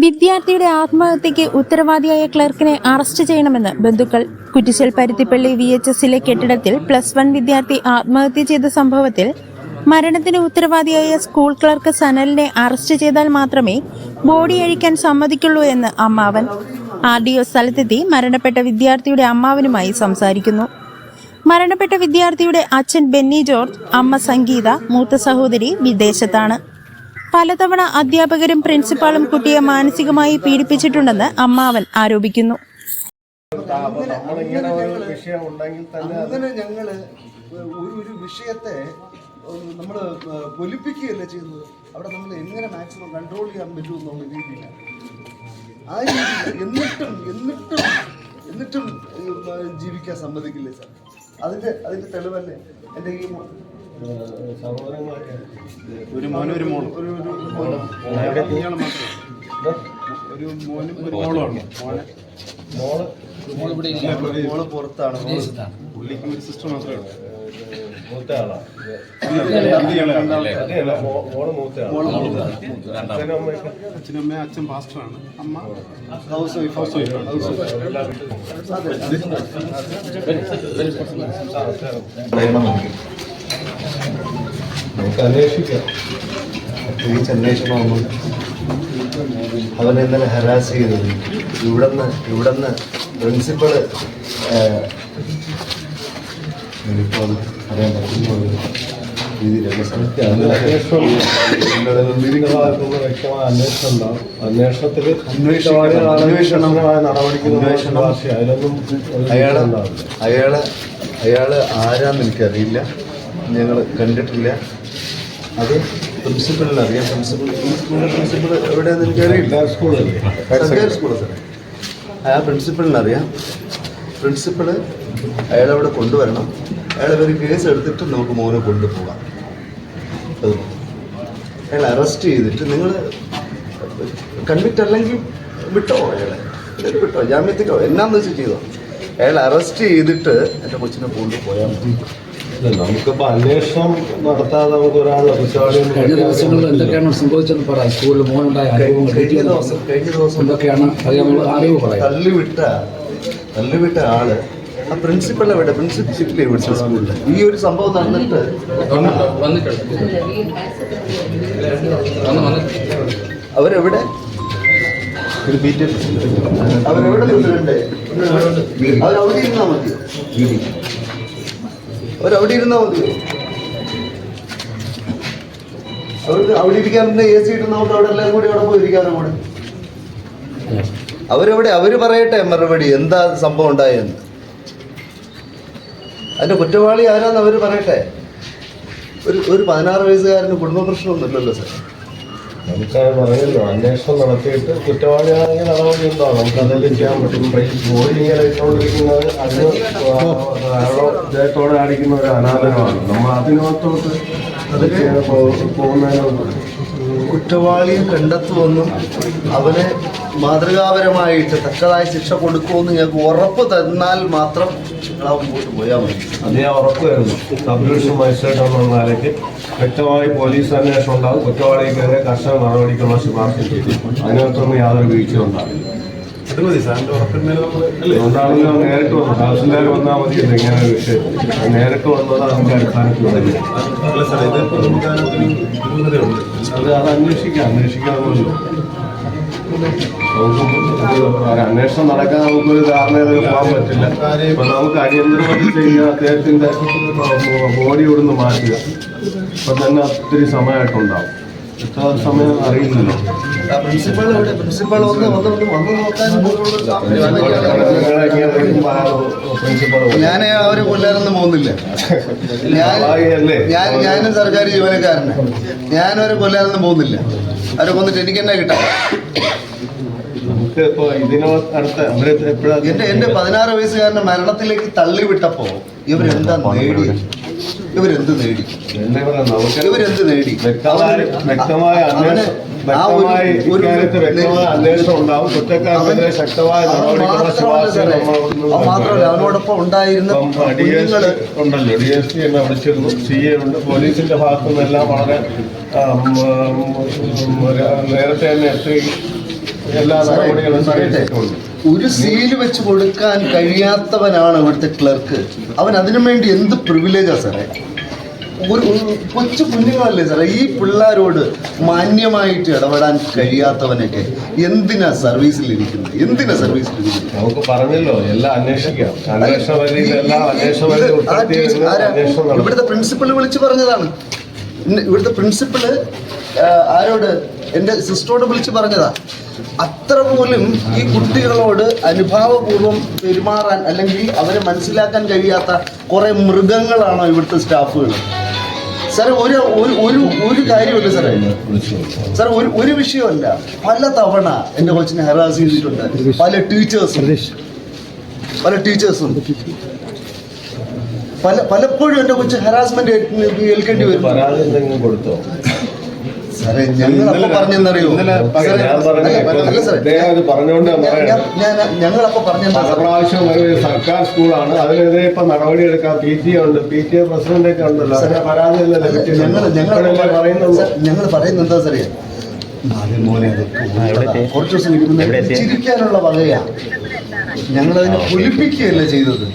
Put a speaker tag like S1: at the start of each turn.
S1: വിദ്യാർത്ഥിയുടെ ആത്മഹത്യയ്ക്ക് ഉത്തരവാദിയായ ക്ലർക്കിനെ അറസ്റ്റ് ചെയ്യണമെന്ന് ബന്ധുക്കൾ. കുറ്റിച്ചൽ പരുത്തിപ്പള്ളി VHSലെ കെട്ടിടത്തിൽ +1 വിദ്യാർത്ഥി ആത്മഹത്യ ചെയ്ത സംഭവത്തിൽ മരണത്തിന് ഉത്തരവാദിയായ സ്കൂൾ ക്ലർക്ക് സനലിനെ അറസ്റ്റ് ചെയ്താൽ മാത്രമേ ബോഡി അഴിക്കാൻ സമ്മതിക്കുള്ളൂ എന്ന് അമ്മാവൻ. RDO സ്ഥലത്തെത്തി മരണപ്പെട്ട വിദ്യാർത്ഥിയുടെ അമ്മാവനുമായി സംസാരിക്കുന്നു. മരണപ്പെട്ട വിദ്യാർത്ഥിയുടെ അച്ഛൻ ബെന്നി ജോർജ്, അമ്മ സംഗീത, മൂത്ത സഹോദരി വിദേശത്താണ്. പലതവണ അധ്യാപകരും പ്രിൻസിപ്പാളും കുട്ടിയെ മാനസികമായി പീഡിപ്പിച്ചിട്ടുണ്ടെന്ന് അമ്മാവൻ ആരോപിക്കുന്നു.
S2: ഒരു വിഷയത്തെ നമ്മൾ പൊലിപ്പിക്കുകയല്ല ചെയ്യുന്നത്. അവിടെ നമ്മൾ എങ്ങനെ മാക്സിമം കൺട്രോൾ ചെയ്യാൻ പറ്റും എന്നുള്ള രീതിയിലാണ്. ആ രീതിയിൽ എന്നിട്ടും ജീവിക്കാൻ സമ്മതിക്കില്ലേ സാർ? അതിന്റെ തെളിവല്ലേ എൻ്റെ ഈ
S3: ഒരു മോനും ഒരു മോളും
S2: മോള് പുറത്താണ്.
S3: പുള്ളിക്ക് ഒരു സിസ്റ്റർ മാത്രമേ ഉള്ളൂ. അച്ഛനും അമ്മയും, അച്ഛൻ പാസ്റ്ററാണ്, അമ്മ ഹൗസ് വൈഫ്.
S2: നമുക്ക് അന്വേഷിക്കാം. പ്രത്യേകിച്ച് അന്വേഷണമൊന്നും അവനെ ഇന്നലെ ഹരാസ് ചെയ്തത് ഇവിടുന്ന് പ്രിൻസിപ്പള് എനിപ്പോൾ അറിയാൻ പറ്റുന്ന രീതിയിലുള്ള അയാള് ആരാന്ന് എനിക്കറിയില്ല, ഞങ്ങൾ കണ്ടിട്ടില്ല. അത് പ്രിൻസിപ്പളിനറിയാം. പ്രിൻസിപ്പൾ എവിടെയാണെന്ന് എനിക്കറിയില്ല. സർക്കാർ സ്കൂള് സാറേ. ആ പ്രിൻസിപ്പളിനറിയാം. പ്രിൻസിപ്പള് അയാളവിടെ കൊണ്ടുവരണം. അയാളൊരു കേസ് എടുത്തിട്ട് നമുക്ക് മോനെ കൊണ്ടുപോകാം. അയാളെ അറസ്റ്റ് ചെയ്തിട്ട് നിങ്ങൾ കൺവിക്റ്റ് അല്ലെങ്കിൽ വിട്ടോ, അയാളെ വിട്ടോ, ജാമ്യത്തിലോ എന്നാന്ന് വെച്ച് ചെയ്തോ. അയാളെ അറസ്റ്റ് ചെയ്തിട്ട് എൻ്റെ കൊച്ചിനെ കൊണ്ടുപോയാൽ മതി.
S4: നമുക്കിപ്പോൾ അന്വേഷണം നടത്താതെ നമുക്ക് ഒരാളെ
S5: കഴിഞ്ഞ ദിവസങ്ങളിൽ എന്തൊക്കെയാണ് സംഭവിച്ചെന്ന് പറയാം. സ്കൂളിൽ മോനുണ്ടായ
S2: കഴിഞ്ഞ ദിവസം
S5: എന്തൊക്കെയാണ് അറിവ് പറയാം.
S2: തള്ളിവിട്ട ആള് ആ പ്രിൻസിപ്പൾ എവിടെ? പ്രിൻസിപ്പൽ വിളിച്ച സ്കൂളിൽ ഈ ഒരു സംഭവം നടന്നിട്ട് അവരെവിടെ നിന്നിട്ടുണ്ടേ? അവരവിടെ ഇരുന്നാ മതിയോ? അവരവിടെ ഇരുന്നാ മതിയോ? അവർക്ക് അവിടെ ഇരിക്കാൻ AC ഇട്ട് നമുക്ക് അവിടെ എല്ലാവരും കൂടി അവിടെ പോയി ഇരിക്കാനും കൂടെ. അവരെവിടെ? അവര് പറയട്ടെ മറുപടി, എന്താ സംഭവം ഉണ്ടായെന്ന്. അതിന്റെ കുറ്റവാളി ആരാന്ന് അവര് പറയട്ടെ. ഒരു 16 വയസ്സുകാരന് കുടുംബ പ്രശ്നമൊന്നുമില്ലല്ലോ സാർ.
S4: നമുക്കത് പറയുന്നു. അന്വേഷണം നടത്തിയിട്ട് കുറ്റവാളിയാണെങ്കിൽ നടപടി ഉണ്ടാവും. നമുക്കതെല്ലാം ചെയ്യാൻ പറ്റും. ബോഡി ഇങ്ങനെ ഇട്ടുകൊണ്ടിരിക്കുന്നത് അതിന് ജയത്തോടെ കാണിക്കുന്ന ഒരു അനാദരമാണ്. നമ്മൾ അതിനകത്തോട്ട് പോകുന്നതിനോട്
S2: കുറ്റവാളിയെ കണ്ടെത്തുമെന്നും അവനെ മാതൃകാപരമായിട്ട് തക്കതായ ശിക്ഷ കൊടുക്കുമെന്ന് ഞങ്ങൾക്ക് ഉറപ്പ് തന്നാൽ മാത്രം ഞങ്ങൾ മുമ്പോട്ട് പോയാൽ മതി.
S4: അത് ഞാൻ ഉറപ്പ് തരുന്നു. സബ് ഡിവിഷൻ മജിസ്ട്രേറ്റ് എന്ന നിലയ്ക്ക് വ്യക്തമായി പോലീസ് അന്വേഷണം ഉണ്ടാകും. കുറ്റവാളിക്കെതിരെ കർശന നടപടിക്കുള്ള ശുപാർശ ചെയ്തു. അതിനകത്തൊന്നും യാതൊരു വീഴ്ചയും ഉണ്ടാകില്ല. അതുകൊണ്ടാണല്ലോ നേരിട്ട് വന്നത്. തഹസിൽദാർ വന്നാൽ മതി ഇങ്ങനെ ഒരു വിഷയം. നേരിട്ട് വന്നത് അതിൻ്റെ അടിസ്ഥാനത്തിൽ അത് അന്വേഷിക്കാമല്ലോ. അന്വേഷണം നടക്കാൻ നമുക്കൊരു ധാരണയിൽ പോകാൻ പറ്റില്ല. അപ്പൊ നമുക്ക് അടിയന്തരമായി ചെയ്യുക അദ്ദേഹത്തിന്റെ ബോഡി ഇവിടുന്ന് മാറ്റുക. അപ്പൊ തന്നെ ഒത്തിരി സമയമായിട്ടുണ്ടാവും. എത്ര സമയം അറിയില്ലല്ലോ.
S2: ഞാൻ അവരെ കൊല്ലാനൊന്നും പോകുന്നില്ല. ഞാനും സർക്കാർ ജീവനക്കാരനാണ്. ഞാനവരെ കൊല്ലാനൊന്നും പോകുന്നില്ല. അവരെ കൊന്നിട്ട് എനിക്ക് എന്നാ കിട്ടാം? എന്റെ 16 വയസ്സുകാരനെ മരണത്തിലേക്ക് തള്ളിവിട്ടപ്പോ ഇവരെന്ത് നേടി?
S4: വ്യക്തമായ അന്വേഷണം ഉണ്ടാവും. കുറ്റക്കാർക്കെതിരെ ശക്തമായ
S2: മാത്രമല്ല അവനോടൊപ്പം ഉണ്ടായിരുന്ന
S4: ഉണ്ടല്ലോ. DSP എന്നെ വിളിച്ചിരുന്നു. CA ഉണ്ട്. പോലീസിന്റെ ഭാഗത്തു നിന്നെല്ലാം വളരെ നേരത്തെ തന്നെ എത്തുകയും എല്ലാ
S2: സാറേ,
S4: നടപടികളും
S2: പറയട്ടെ,
S4: സ്വീകരിച്ചിട്ടുണ്ട്.
S2: ഒരു സീല് വെച്ച് കൊടുക്കാൻ കഴിയാത്തവനാണ് ഇവിടുത്തെ ക്ലർക്ക്. അവൻ അതിനു വേണ്ടി എന്ത് പ്രിവിലേജാ സാറേ? ഒരു കൊച്ചു കുഞ്ഞുങ്ങളല്ലേ സാറേ, ഈ പിള്ളേരോട് മാന്യമായിട്ട് ഇടപെടാൻ കഴിയാത്തവനൊക്കെ എന്തിനാ സർവീസിലിരിക്കുന്നത്?
S4: നമുക്ക് പറഞ്ഞല്ലോ എല്ലാം അന്വേഷിക്കാം. അന്വേഷണ പരിധിയിൽ എല്ലാം അന്വേഷണ പരിധി ഉൾപ്പെടുത്തിയിരുന്ന അന്വേഷണം നടത്തും.
S2: ഇവിടുത്തെ പ്രിൻസിപ്പൾ വിളിച്ച് പറഞ്ഞതാണ്. ഇവിടുത്തെ പ്രിൻസിപ്പള് ആരോട്? എൻ്റെ സിസ്റ്ററോട് വിളിച്ച് പറഞ്ഞതാ. അത്ര പോലും ഈ കുട്ടികളോട് അനുഭാവപൂർവ്വം പെരുമാറാൻ അല്ലെങ്കിൽ അവരെ മനസ്സിലാക്കാൻ കഴിയാത്ത കുറെ മൃഗങ്ങളാണോ ഇവിടുത്തെ സ്റ്റാഫുകൾ? സാറേ, ഒരു കാര്യമല്ല സാറേ. സാർ, ഒരു വിഷയമല്ല, പല തവണ എൻ്റെ കൊച്ചിനെ ഹറാസ് ചെയ്തിട്ടുണ്ട് പല ടീച്ചേഴ്സും. പലപ്പോഴും എൻ്റെ കൊച്ചു ഹറാസ്മെന്റ് ഏൽക്കേണ്ടി വരും.
S4: പരാതി എന്തെങ്കിലും കൊടുത്തോ?
S2: സാറേ, ഞങ്ങളപ്പോ പറഞ്ഞെന്നറിയോ? ഞങ്ങളപ്പോ പറഞ്ഞെന്താ?
S4: പ്രാവശ്യം ഒരു സർക്കാർ സ്കൂളാണ്, അതിനെതിരെ ഇപ്പൊ നടപടി എടുക്കാൻ PTA ഉണ്ട്, PTA പ്രസിഡന്റൊക്കെ ഉണ്ടല്ലോ. പരാതി
S2: ഞങ്ങൾ പറയുന്നത് എന്താ സാറേ? കുറച്ച് ദിവസം ചിരിക്കാനുള്ള വകയാ. ഞങ്ങളതിനെ പൊലിപ്പിക്കുകയല്ല ചെയ്തത്.